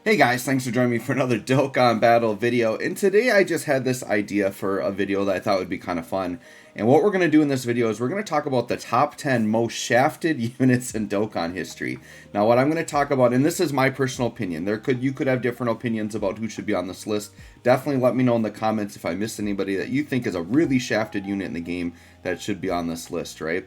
Hey guys, thanks for joining me for another Dokkan battle video. And today I just had this idea for a video that I thought would be kind of fun. And what we're going to do in this video is we're going to talk about the top 10 most shafted units in Dokkan history. Now what I'm going to talk about, and this is my personal opinion, you could have different opinions about who should be on this list. Definitely let me know in the comments if I missed anybody that you think is a really shafted unit in the game that should be on this list, right?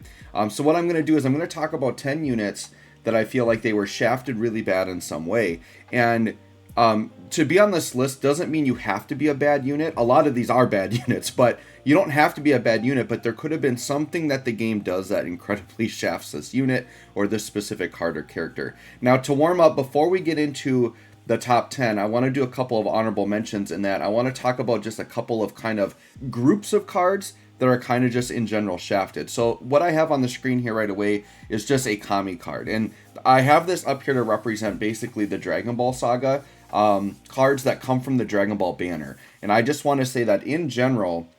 So what I'm going to do is I'm going to talk about 10 units that I feel like they were shafted really bad in some way. And to be on this list doesn't mean you have to be a bad unit. A lot of these are bad units, but you don't have to be a bad unit, but there could have been something that the game does that incredibly shafts this unit or this specific card or character. Now, to warm up, before we get into the top 10, I want to do a couple of honorable mentions in that. I want to talk about just a couple of kind of groups of cards that are kind of just in general shafted. So what I have on the screen here right away is just a Kami card. And I have this up here to represent basically the Dragon Ball Saga cards that come from the Dragon Ball banner. And I just want to say that in general,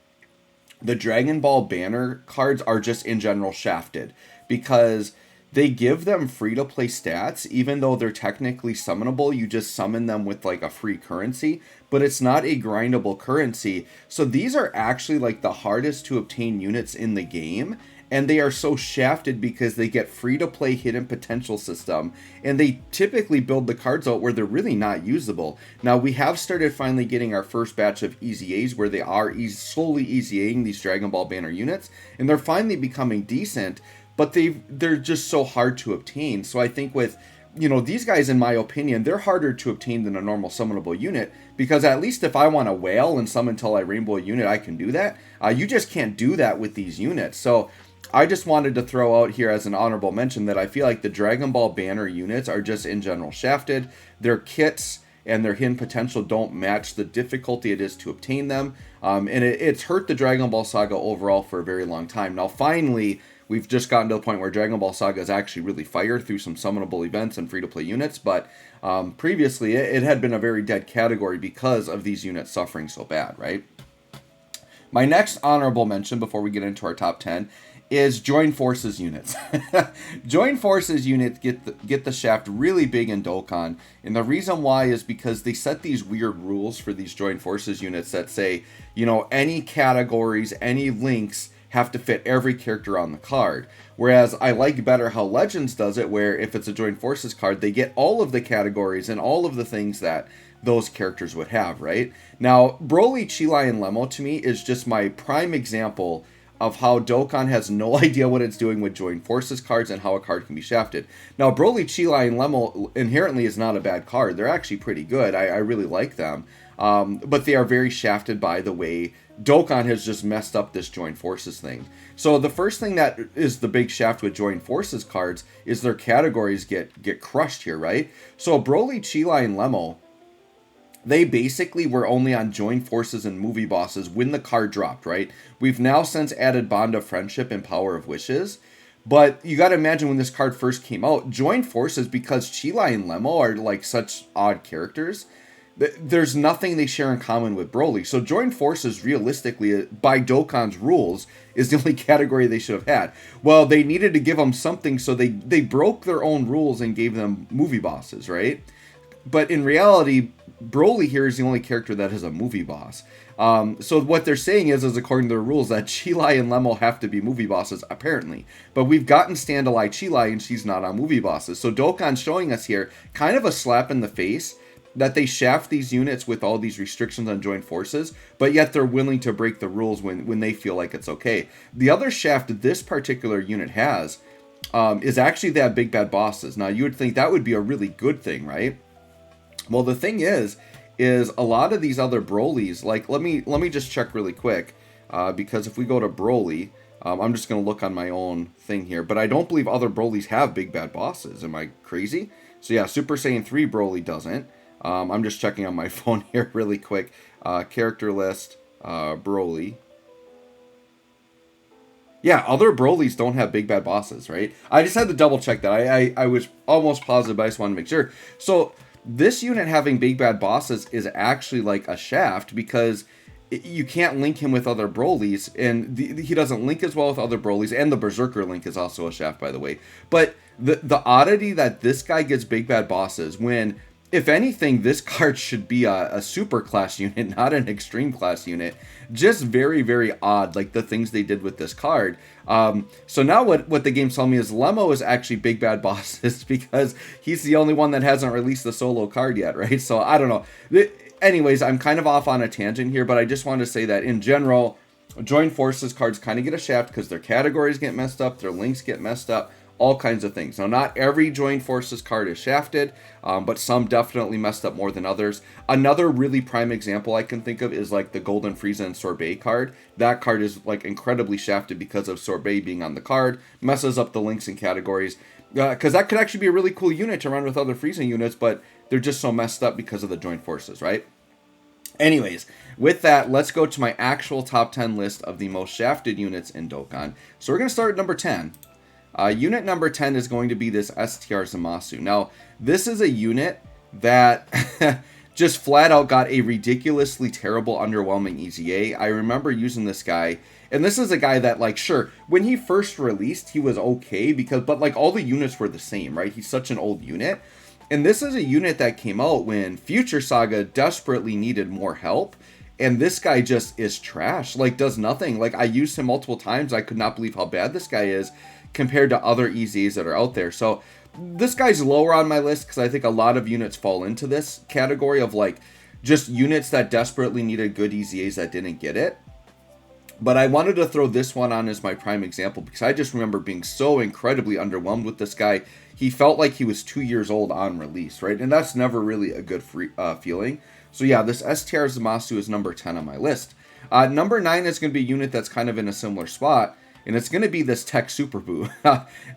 the Dragon Ball banner cards are just in general shafted because they give them free to play stats, even though they're technically summonable. You just summon them with like a free currency, but it's not a grindable currency. So these are actually like the hardest to obtain units in the game. And they are so shafted because they get free to play hidden potential system. And they typically build the cards out where they're really not usable. Now we have started finally getting our first batch of EZAs where they are slowly EZAing these Dragon Ball banner units. And they're finally becoming decent. But they're just so hard to obtain. So I think with, these guys, in my opinion, they're harder to obtain than a normal summonable unit. Because at least if I want to whale and summon till I rainbow a unit, I can do that. You just can't do that with these units. So I just wanted to throw out here as an honorable mention that I feel like the Dragon Ball banner units are just in general shafted. Their kits and their hidden potential don't match the difficulty it is to obtain them. And it's hurt the Dragon Ball Saga overall for a very long time. Now finally, we've just gotten to the point where Dragon Ball Saga is actually really fire through some summonable events and free-to-play units, but previously it had been a very dead category because of these units suffering so bad, right? My next honorable mention before we get into our top 10 is Join Forces units. Join Forces units get the shaft really big in Dokkan, and the reason why is because they set these weird rules for these Join Forces units that say, any categories, any links have to fit every character on the card. Whereas I like better how Legends does it, where if it's a Join Forces card, they get all of the categories and all of the things that those characters would have, right? Now, Broly, Chilai, and Lemo to me is just my prime example of how Dokkan has no idea what it's doing with Join Forces cards and how a card can be shafted. Now, Broly, Chilai, and Lemo inherently is not a bad card. They're actually pretty good. I really like them. But they are very shafted by the way Dokkan has just messed up this Join Forces thing. So the first thing that is the big shaft with Join Forces cards is their categories get crushed here, right? So Broly, Chilai, and Lemo, they basically were only on Join Forces and movie bosses when the card dropped, right? We've now since added Bond of Friendship and Power of Wishes. But you got to imagine when this card first came out, Join Forces, because Chilai and Lemo are like such odd characters, there's nothing they share in common with Broly. So Join Forces, realistically, by Dokkan's rules, is the only category they should have had. Well, they needed to give them something, so they broke their own rules and gave them movie bosses, right? But in reality, Broly here is the only character that has a movie boss. So what they're saying is according to the rules, that Chilai and Lemo have to be movie bosses, apparently. But we've gotten Standalai Chilai, and she's not on movie bosses. So Dokkan's showing us here kind of a slap in the face that they shaft these units with all these restrictions on Joint Forces, but yet they're willing to break the rules when they feel like it's okay. The other shaft this particular unit has is actually they have big bad bosses. Now, you would think that would be a really good thing, right? Well, the thing is a lot of these other Brolys, like let me just check really quick, because if we go to Broly, I'm just going to look on my own thing here, but I don't believe other Brolys have big bad bosses. Am I crazy? So yeah, Super Saiyan 3 Broly doesn't. I'm just checking on my phone here really quick. Character list, Broly. Yeah, other Brolys don't have big bad bosses, right? I just had to double check that. I was almost positive, but I just wanted to make sure. So this unit having big bad bosses is actually like a shaft because you can't link him with other Brolys, and he doesn't link as well with other Brolys, and the Berserker link is also a shaft, by the way. But the oddity that this guy gets big bad bosses when if anything, this card should be a super class unit, not an extreme class unit. Just very, very odd, like the things they did with this card. So now what the game's telling me is Lemo is actually Big Bad Bosses because he's the only one that hasn't released the solo card yet, right? So I don't know. Anyways, I'm kind of off on a tangent here, but I just wanted to say that in general, Join Forces cards kind of get a shaft because their categories get messed up, their links get messed up, all kinds of things. Now, not every Join Forces card is shafted, but some definitely messed up more than others. Another really prime example I can think of is like the Golden Frieza and Sorbet card. That card is like incredibly shafted because of Sorbet being on the card, messes up the links and categories. Because that could actually be a really cool unit to run with other Frieza units, but they're just so messed up because of the Join Forces, right? Anyways, with that, let's go to my actual top 10 list of the most shafted units in Dokkan. So we're going to start at number 10. Unit number 10 is going to be this STR Zamasu. Now, this is a unit that just flat out got a ridiculously terrible, underwhelming EZA. I remember using this guy, and this is a guy that, like, sure, when he first released, he was okay, but, like, all the units were the same, right? He's such an old unit. And this is a unit that came out when Future Saga desperately needed more help. And this guy just is trash. Like, does nothing. Like, I used him multiple times. I could not believe how bad this guy is compared to other EZAs that are out there. So, this guy's lower on my list because I think a lot of units fall into this category of, like, just units that desperately needed good EZAs that didn't get it. But I wanted to throw this one on as my prime example because I just remember being so incredibly underwhelmed with this guy. He felt like he was 2 years old on release, right? And that's never really a good feeling. So yeah, this STR Zamasu is number 10 on my list. Number 9 is going to be a unit that's kind of in a similar spot, and it's going to be this Tech Super Boo.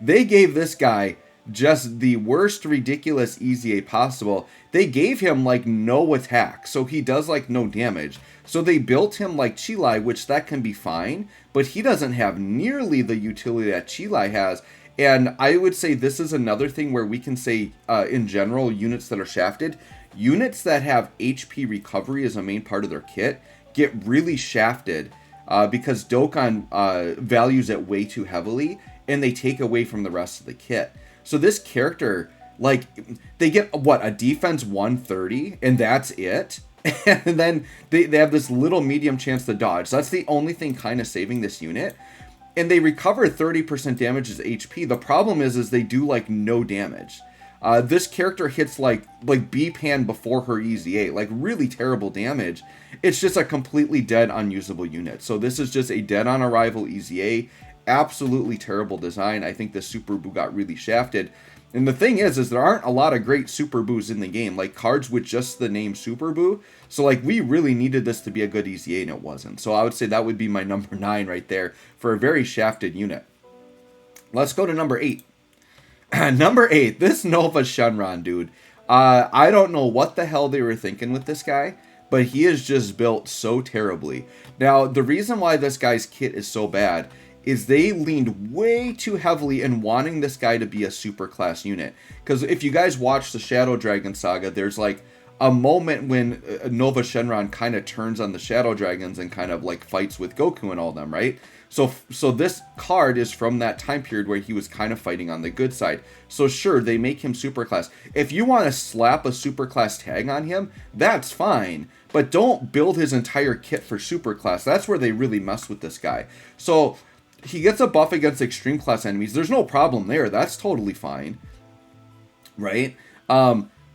They gave this guy just the worst ridiculous EZA possible. They gave him like no attack, so he does like no damage. So they built him like Chilai, which that can be fine, but he doesn't have nearly the utility that Chilai has. And I would say this is another thing where we can say, in general, units that are shafted, units that have HP recovery as a main part of their kit get really shafted because Dokkan values it way too heavily, and they take away from the rest of the kit. So this character, like, they get, what, a defense 130, and that's it? And then they have this little medium chance to dodge. That's the only thing kind of saving this unit. And they recover 30% damage as HP. The problem is they do, like, no damage. This character hits, like B-Pan before her EZA. Like, really terrible damage. It's just a completely dead, unusable unit. So this is just a dead-on-arrival EZA. Absolutely terrible design. I think the Super Boo got really shafted. And the thing is there aren't a lot of great Super Boos in the game, like cards with just the name Super Boo. So like we really needed this to be a good EZA and it wasn't. So I would say that would be my number 9 right there for a very shafted unit. Let's go to number 8. Number 8, this Nova Shenron, dude. I don't know what the hell they were thinking with this guy, but he is just built so terribly. Now, the reason why this guy's kit is so bad is they leaned way too heavily in wanting this guy to be a super class unit. Because if you guys watch the Shadow Dragon saga, there's like a moment when Nova Shenron kind of turns on the Shadow Dragons and kind of like fights with Goku and all them, right? So this card is from that time period where he was kind of fighting on the good side. So sure, they make him super class. If you want to slap a super class tag on him, that's fine. But don't build his entire kit for super class. That's where they really mess with this guy. So he gets a buff against extreme class enemies. There's no problem there. That's totally fine. Right?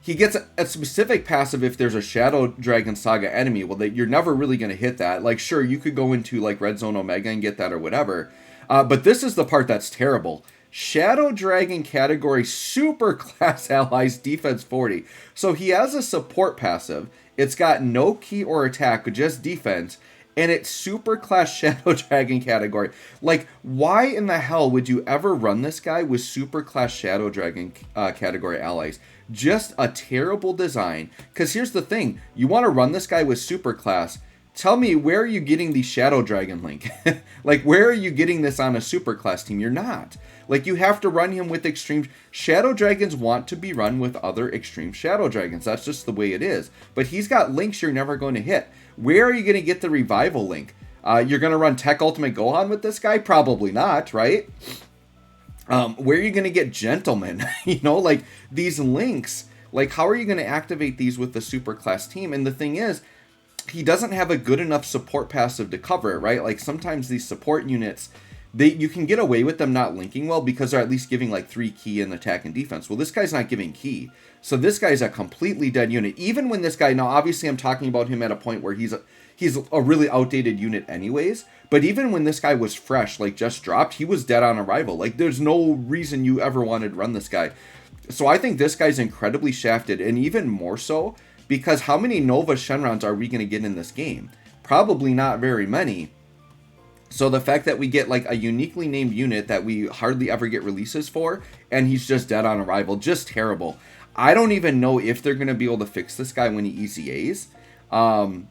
He gets a specific passive if there's a Shadow Dragon Saga enemy. Well, you're never really going to hit that. Like, sure, you could go into, like, Red Zone Omega and get that or whatever. But this is the part that's terrible. Shadow Dragon category super class allies defense 40. So he has a support passive. It's got no key or attack, but just defense. And it's super class Shadow Dragon category. Like, why in the hell would you ever run this guy with super class Shadow Dragon category allies? Just a terrible design. Because here's the thing. You want to run this guy with super class. Tell me, where are you getting the Shadow Dragon link? Like, where are you getting this on a super class team? You're not. Like, you have to run him with extreme... Shadow Dragons want to be run with other extreme Shadow Dragons. That's just the way it is. But he's got links you're never going to hit. Where are you going to get the revival link? You're going to run Tech Ultimate Gohan with this guy? Probably not, right? Where are you going to get Gentleman? You know, like, these links... Like, how are you going to activate these with the superclass team? And the thing is, he doesn't have a good enough support passive to cover it, right? Like, sometimes these support units, you can get away with them not linking well because they're at least giving like 3 key in attack and defense. Well, this guy's not giving key. So this guy's a completely dead unit. Even when this guy, now obviously I'm talking about him at a point where he's a really outdated unit anyways, but even when this guy was fresh, like just dropped, he was dead on arrival. Like, there's no reason you ever wanted to run this guy. So I think this guy's incredibly shafted, and even more so because how many Nova Shenrons are we going to get in this game? Probably not very many. So the fact that we get like a uniquely named unit that we hardly ever get releases for, and he's just dead on arrival, just terrible. I don't even know if they're going to be able to fix this guy when he EZAs.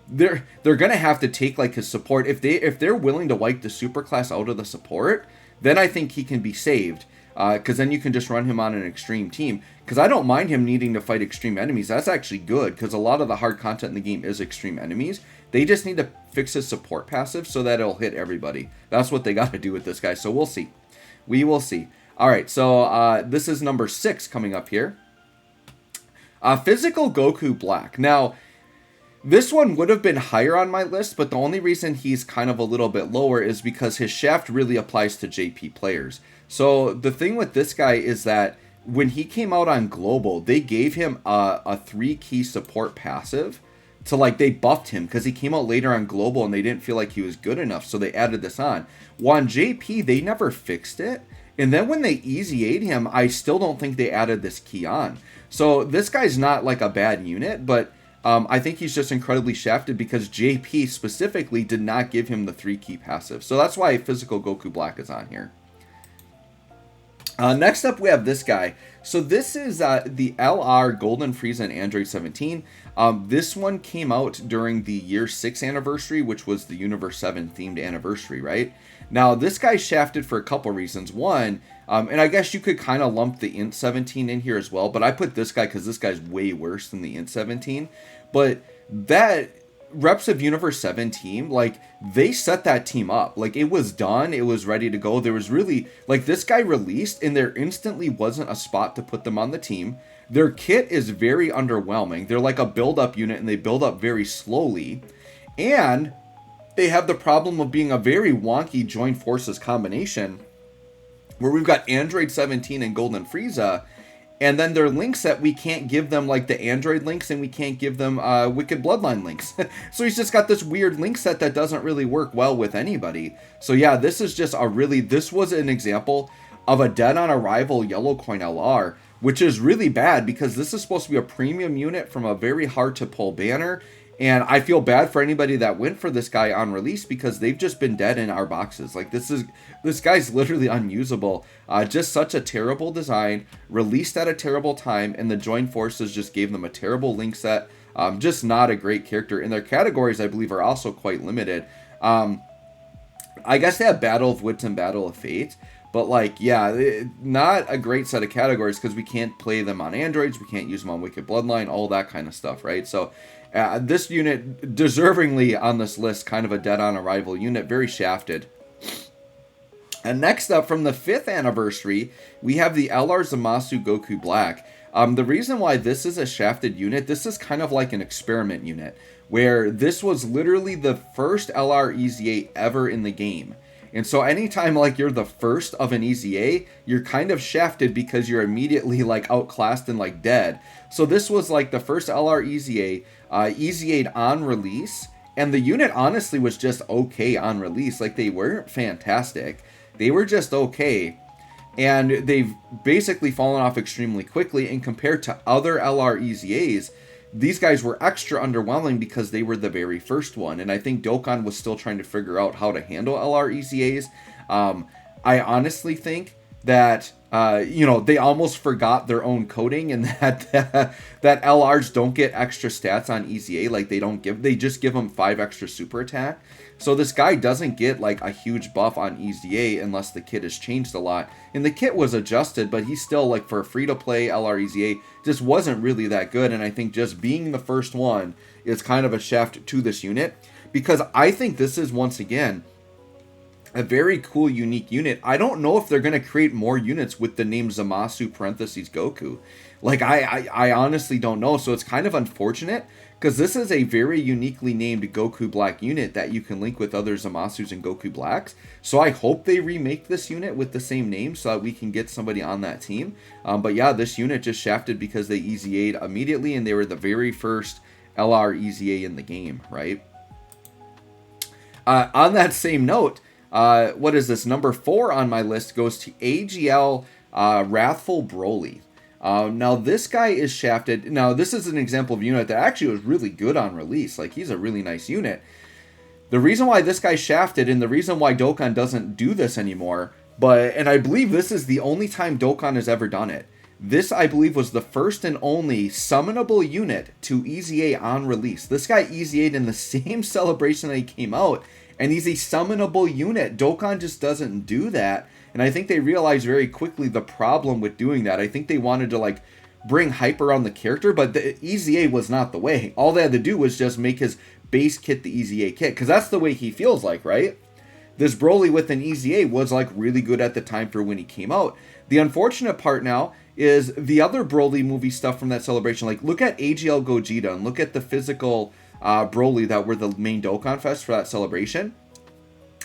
They're going to have to take like his support. If they're willing to wipe the superclass out of the support, then I think he can be saved. Because then you can just run him on an extreme team. Because I don't mind him needing to fight extreme enemies. That's actually good, because a lot of the hard content in the game is extreme enemies. They just need to fix his support passive so that it'll hit everybody. That's what they got to do with this guy. So we'll see. We will see. All right, so this is number 6 coming up here. Physical Goku Black. Now, this one would have been higher on my list, but the only reason he's kind of a little bit lower is because his shaft really applies to JP players. So the thing with this guy is that when he came out on Global, they gave him a 3 key support passive to, like, they buffed him because he came out later on Global and they didn't feel like he was good enough, so they added this on. Well, on JP, they never fixed it. And then when they EZA'd him, I still don't think they added this key on. So this guy's not like a bad unit, but I think he's just incredibly shafted because JP specifically did not give him the 3 key passive. So that's why Physical Goku Black is on here. Next up, we have this guy. So this is the LR Golden Frieza and Android 17. This one came out during the year 6 anniversary, which was the Universe 7 themed anniversary, right? Now, this guy's shafted for a couple reasons. One, and I guess you could kind of lump the Int 17 in here as well, but I put this guy because this guy's way worse than the Int 17. But that Reps of Universe 7 team, like, they set that team up. Like, it was done. It was ready to go. There was really, like, this guy released, and there instantly wasn't a spot to put them on the team. Their kit is very underwhelming. They're like a build-up unit, and they build up very slowly. And they have the problem of being a very wonky joint forces combination, where we've got Android 17 and Golden Frieza, and then they're links that we can't give them, like the Android links, and we can't give them Wicked Bloodline links. So he's just got this weird link set that doesn't really work well with anybody. So yeah, this is just this was an example of a dead on arrival Yellow Coin LR, which is really bad because this is supposed to be a premium unit from a very hard to pull banner. And I feel bad for anybody that went for this guy on release because they've just been dead in our boxes. Like, this guy's literally unusable. Just such a terrible design, released at a terrible time, and the Joint Forces just gave them a terrible link set. Just not a great character. And their categories, I believe, are also quite limited. I guess they have Battle of Wits and Battle of Fate. But, like, yeah, not a great set of categories because we can't play them on androids, we can't use them on Wicked Bloodline, all that kind of stuff, right? So, this unit, deservingly on this list, kind of a dead-on-arrival unit, very shafted. And next up, from the 5th anniversary, we have the LR Zamasu Goku Black. The reason why this is a shafted unit, this is kind of like an experiment unit, where this was literally the first LR EZA ever in the game. And so anytime, like, you're the first of an EZA, you're kind of shafted because you're immediately, like, outclassed and, like, dead. So this was, like, the first LR EZA, EZA'd on release, and the unit honestly was just okay on release. Like, they weren't fantastic. They were just okay. And they've basically fallen off extremely quickly, and compared to other LR EZAs, these guys were extra underwhelming because they were the very first one. And I think Dokkan was still trying to figure out how to handle LR EZAs. I honestly think that, they almost forgot their own coding, and that LRs don't get extra stats on EZA. Like, they just give them 5 extra super attack. So this guy doesn't get, like, a huge buff on EZA unless the kit has changed a lot. And the kit was adjusted, but he's still, like, for a free-to-play LR EZA, just wasn't really that good. And I think just being the first one is kind of a shaft to this unit, because I think this is, once again, a very cool, unique unit. I don't know if they're going to create more units with the name Zamasu parentheses Goku. Like, I honestly don't know. So it's kind of unfortunate because this is a very uniquely named Goku Black unit that you can link with other Zamasus and Goku Blacks. So I hope they remake this unit with the same name so that we can get somebody on that team. But yeah, this unit just shafted because they EZA'd immediately and they were the very first LR EZA in the game, right? On that same note, what is this? Number 4 on my list goes to AGL Wrathful Broly. Now, this guy is shafted. Now, this is an example of a unit that actually was really good on release. Like, he's a really nice unit. The reason why this guy's shafted and the reason why Dokkan doesn't do this anymore, and I believe this is the only time Dokkan has ever done it. This, I believe, was the first and only summonable unit to EZA on release. This guy EZA'd in the same celebration that he came out, and he's a summonable unit. Dokkan just doesn't do that, and I think they realized very quickly the problem with doing that. I think they wanted to, like, bring hype around the character, but the EZA was not the way. All they had to do was just make his base kit the EZA kit, because that's the way he feels like, right? This Broly with an EZA was, like, really good at the time for when he came out. The unfortunate part now is the other Broly movie stuff from that celebration. Like, look at AGL Gogeta and look at the physical Broly that were the main Dokkan Fest for that celebration.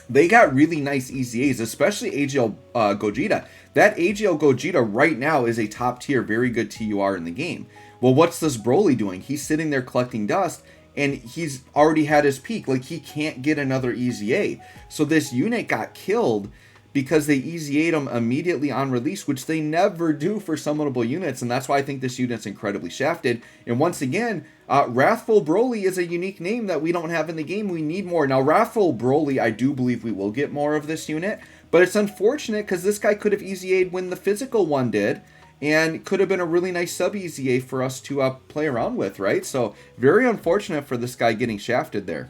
They got really nice EZAs, especially AGL Gogeta. That AGL Gogeta right now is a top tier, very good TUR in the game. Well, what's this Broly doing? He's sitting there collecting dust, and he's already had his peak. Like, he can't get another EZA. So this unit got killed because they EZA'd him immediately on release, which they never do for summonable units, and that's why I think this unit's incredibly shafted. And once again, Wrathful Broly is a unique name that we don't have in the game. We need more. Now, Wrathful Broly, I do believe we will get more of this unit, but it's unfortunate because this guy could have EZA'd when the physical one did, and could have been a really nice sub-EZA for us to play around with, right? So, very unfortunate for this guy getting shafted there.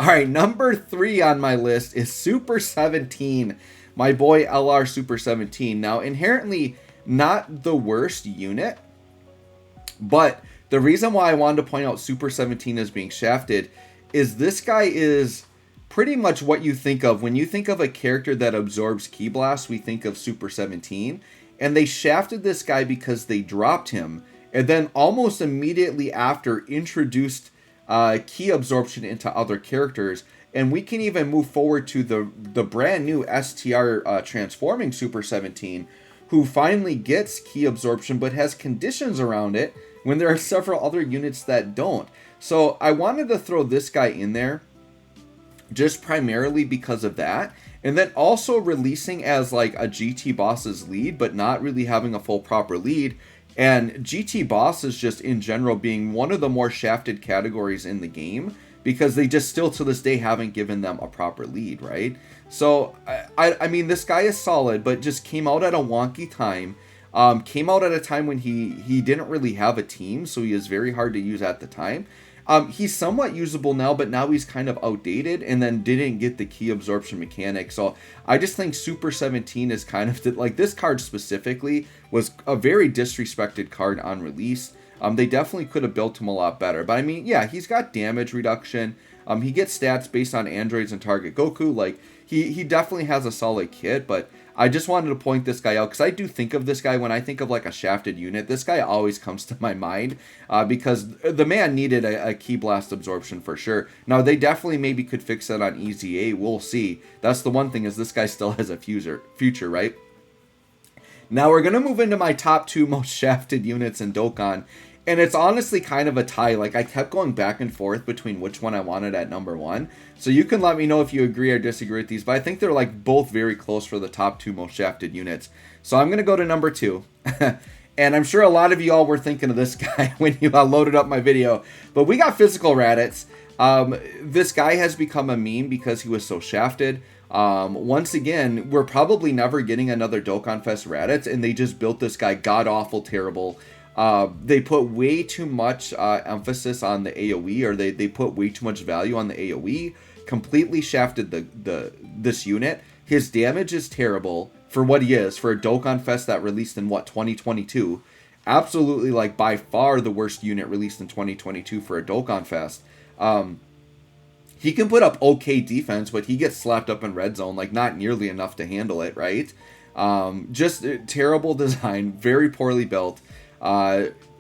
Alright, number 3 on my list is Super 17. My boy LR Super 17. Now, inherently not the worst unit, but the reason why I wanted to point out Super 17 as being shafted is this guy is pretty much what you think of. When you think of a character that absorbs Ki Blast, we think of Super 17. And they shafted this guy because they dropped him, and then almost immediately after introduced Ki absorption into other characters. And we can even move forward to the brand new STR transforming Super 17, who finally gets Ki absorption but has conditions around it when there are several other units that don't. So I wanted to throw this guy in there just primarily because of that. And then also releasing as like a GT Boss's lead, but not really having a full proper lead. And GT Boss is just in general being one of the more shafted categories in the game, because they just still to this day haven't given them a proper lead, right? So, I mean, this guy is solid, but just came out at a wonky time. Came out at a time when he didn't really have a team, so he is very hard to use at the time. He's somewhat usable now, but now he's kind of outdated, and then didn't get the Ki absorption mechanic. So I just think Super 17 is kind of, like, this card specifically was a very disrespected card on release. They definitely could have built him a lot better. But I mean, yeah, he's got damage reduction. He gets stats based on androids and target Goku. Like, he definitely has a solid kit, but I just wanted to point this guy out because I do think of this guy when I think of like a shafted unit. This guy always comes to my mind because the man needed a Ki Blast absorption for sure. Now, they definitely maybe could fix that on EZA. We'll see. That's the one thing, is this guy still has a future, right? Now, we're going to move into my top 2 most shafted units in Dokkan. And it's honestly kind of a tie. Like, I kept going back and forth between which one I wanted at number 1. So you can let me know if you agree or disagree with these. But I think they're like both very close for the top 2 most shafted units. So I'm going to go to number 2. And I'm sure a lot of you all were thinking of this guy when you loaded up my video. But we got Physical Raditz. This guy has become a meme because he was so shafted. Once again, we're probably never getting another Dokkan Fest Raditz. And they just built this guy god-awful terrible. They put way too much emphasis on the AoE, or they put way too much value on the AoE. Completely shafted this unit. His damage is terrible for what he is, for a Dokkan Fest that released in 2022. Absolutely, like, by far the worst unit released in 2022 for a Dokkan Fest. he can put up okay defense, but he gets slapped up in red zone, like not nearly enough to handle it, right? Just terrible design, very poorly built.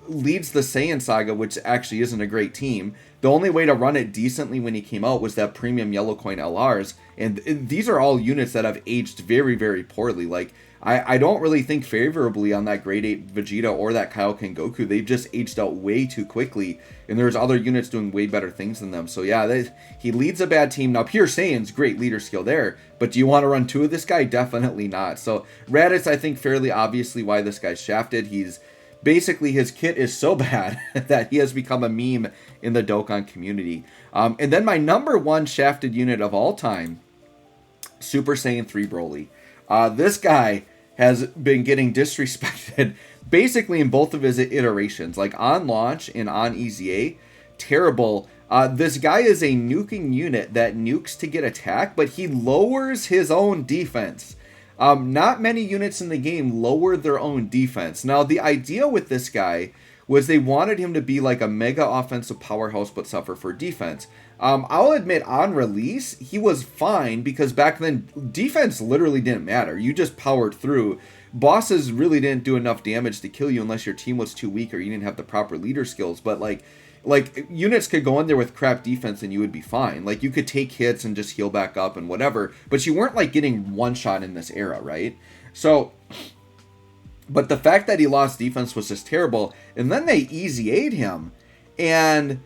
Leads the Saiyan Saga, which actually isn't a great team. The only way to run it decently when he came out was that premium yellow coin LRs, and these are all units that have aged very, very poorly. Like, I don't really think favorably on that grade 8 Vegeta or that Kaioken Goku. They've just aged out way too quickly, and there's other units doing way better things than them. So yeah, he leads a bad team. Now, Pure Saiyan's great leader skill there, but do you want to run 2 of this guy? Definitely not. So Raditz, I think, fairly obviously why this guy's shafted. He's basically, his kit is so bad that he has become a meme in the Dokkan community. And then my number 1 shafted unit of all time, Super Saiyan 3 Broly. This guy has been getting disrespected basically in both of his iterations, like on launch and on EZA. Terrible. This guy is a nuking unit that nukes to get attack, but he lowers his own defense. Not many units in the game lower their own defense. Now, the idea with this guy was they wanted him to be like a mega offensive powerhouse but suffer for defense. I'll admit, on release, he was fine because back then, defense literally didn't matter. You just powered through. Bosses really didn't do enough damage to kill you unless your team was too weak or you didn't have the proper leader skills. But like units could go in there with crap defense and you would be fine. Like, you could take hits and just heal back up and whatever, but you weren't like getting one shot in this era, right? So, but the fact that he lost defense was just terrible. And then they EZA'd him, and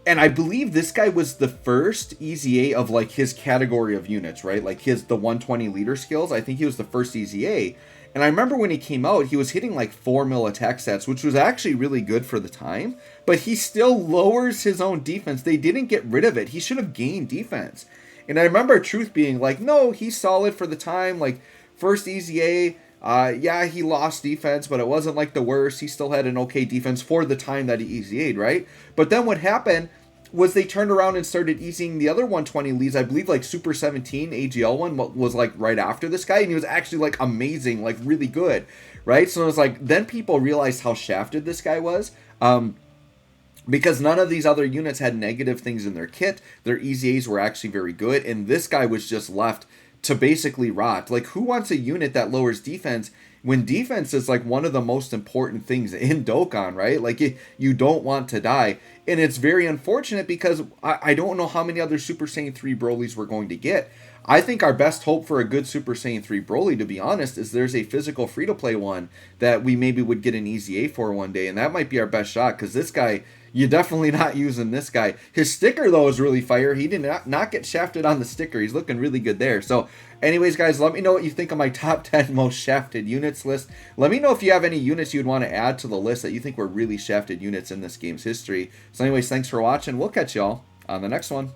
I believe this guy was the first EZA of like his category of units, right? Like the 120 leader skills. I think he was the first EZA. And I remember when he came out, he was hitting like 4 mil attack stats, which was actually really good for the time. But he still lowers his own defense. They didn't get rid of it. He should have gained defense. And I remember Truth being like, no, he's solid for the time. Like, first EZA, yeah, he lost defense, but it wasn't like the worst. He still had an okay defense for the time that he EZA'd, right? But then what happened was they turned around and started easing the other 120 leads. I believe like Super 17 AGL one was like right after this guy, and he was actually like amazing, like really good, right? So it was like, then people realized how shafted this guy was, because none of these other units had negative things in their kit. Their EZAs were actually very good, and this guy was just left to basically rot. Like, who wants a unit that lowers defense when defense is like one of the most important things in Dokkan, right? Like, you don't want to die. And it's very unfortunate because I don't know how many other Super Saiyan 3 Brolys we're going to get. I think our best hope for a good Super Saiyan 3 Broly, to be honest, is there's a physical free-to-play one that we maybe would get an EZA for one day, and that might be our best shot, because this guy, you're definitely not using this guy. His sticker, though, is really fire. He did not get shafted on the sticker. He's looking really good there. So, anyways, guys, let me know what you think of my top 10 most shafted units list. Let me know if you have any units you'd want to add to the list that you think were really shafted units in this game's history. So anyways, thanks for watching. We'll catch y'all on the next one.